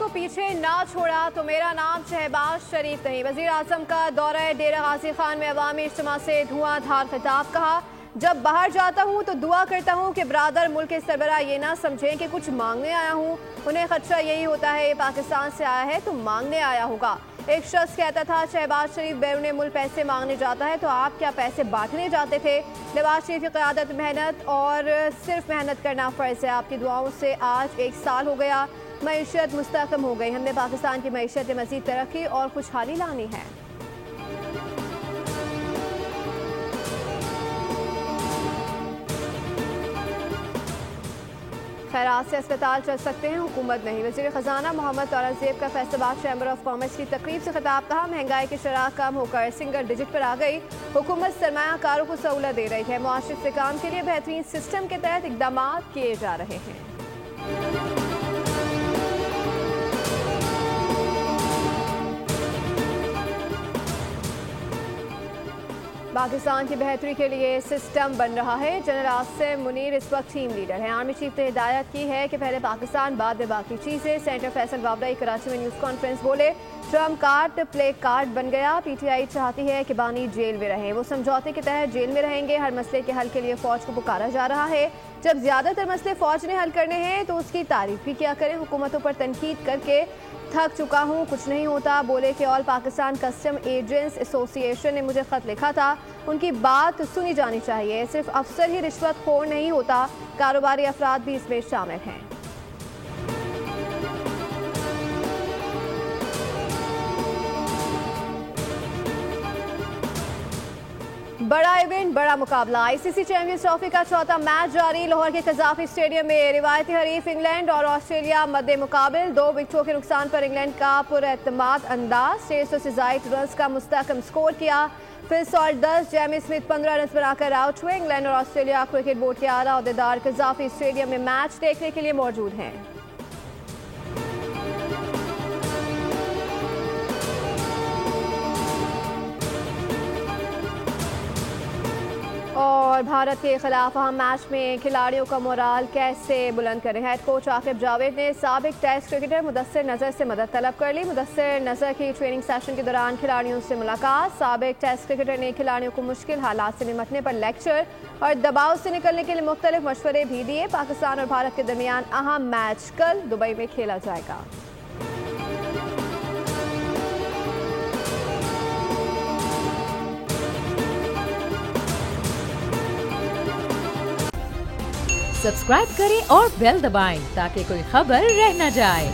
को पीछे ना छोड़ा तो मेरा नाम शहबाज शरीफ नहीं। वजीर आजम का दौरा डेरा गाजी खान में अवामी इज्तिमा से धुआंधार खिताब। कहा, जब बाहर जाता हूँ तो दुआ करता हूँ कि ब्रादर मुल्क के सरबराह ये ना समझें कि कुछ मांगने आया हूँ। उन्हें खदशा यही होता है ये पाकिस्तान से आया है तो मांगने आया होगा। एक शख्स कहता था, शहबाज शरीफ बैरून मुल्क पैसे मांगने जाता है तो आप क्या पैसे बांटने जाते थे? नवाज शरीफ की क़यादत मेहनत और सिर्फ मेहनत करना फ़र्ज़ है। आपकी दुआओं से आज 1 साल हो गया, मईशत मुस्तहकम हो गई। हमने पाकिस्तान की मईशत में मज़ीद तरक्की और खुशहाली लानी है। खैरात से अस्पताल चल सकते हैं, हुकूमत नहीं। वज़ीर ख़जाना मोहम्मद औरंगज़ेब का फैसलाबाद चैम्बर ऑफ कॉमर्स की तकरीब से खिताब। कहा, महंगाई की शरह कम होकर सिंगल डिजिट पर आ गई। हुकूमत सरमायाकारों को सहूलत दे रही है। मुआशी इस्तेहकाम के लिए बेहतरीन सिस्टम के तहत इक़दाम किए जा रहे हैं। पाकिस्तान की बेहतरी के लिए सिस्टम बन रहा है। जनरल आसिम मुनीर इस वक्त टीम लीडर हैं। आर्मी चीफ ने हिदायत की है कि पहले पाकिस्तान बाद में बाकी चीज़ें। सेनेटर फैसल वावड़ाई कराची में न्यूज़ कॉन्फ्रेंस बोले, ट्रम्प कार्ड प्ले कार्ड बन गया। पीटीआई चाहती है कि बानी जेल में रहें। वो समझौते के तहत जेल में रहेंगे। हर मसले के हल के लिए फ़ौज को पुकारा जा रहा है। जब ज़्यादातर मसले फ़ौज ने हल करने हैं तो उसकी तारीफ भी क्या करें। हुकूमतों पर तनकीद करके थक चुका हूँ, कुछ नहीं होता। बोले कि all Pakistan custom agents association ने मुझे ख़त लिखा था, उनकी बात सुनी जानी चाहिए। सिर्फ अफसर ही रिश्वत खोर नहीं होता, कारोबारी अफराद भी इसमें शामिल हैं। बड़ा इवेंट, बड़ा मुकाबला। आईसीसी चैंपियंस ट्रॉफी का चौथा मैच जारी। लाहौर के कज़ाफ़ी स्टेडियम में रिवायती हरीफ इंग्लैंड और ऑस्ट्रेलिया मद्दे मुकाबिल। 2 विकेटों के नुकसान पर इंग्लैंड का पुरएतमाद अंदाज। 600 से ज़ायद रन्स का मुस्तहकम स्कोर किया। Phil Salt 10, Jamie Smith 15 run बनाकर आउट हुए। इंग्लैंड और ऑस्ट्रेलिया क्रिकेट बोर्ड के आला अहदेदार कज़ाफ़ी स्टेडियम में मैच देखने के लिए मौजूद हैं। और भारत के खिलाफ अहम मैच में खिलाड़ियों का मोराल कैसे बुलंद करें। हेड कोच आकिब जावेद ने साबिक टेस्ट क्रिकेटर मुदस्सिर नज़र से मदद तलब कर ली। मुदस्सिर नज़र की ट्रेनिंग सेशन के दौरान खिलाड़ियों से मुलाकात। साबिक टेस्ट क्रिकेटर ने खिलाड़ियों को मुश्किल हालात से निपटने पर लेक्चर और दबाव से निकलने के लिए मुख्तलिफ मशवरे भी दिए। पाकिस्तान और भारत के दरमियान अहम मैच कल दुबई में खेला जाएगा। सब्सक्राइब करें और बेल दबाएं ताकि कोई खबर रह न जाए।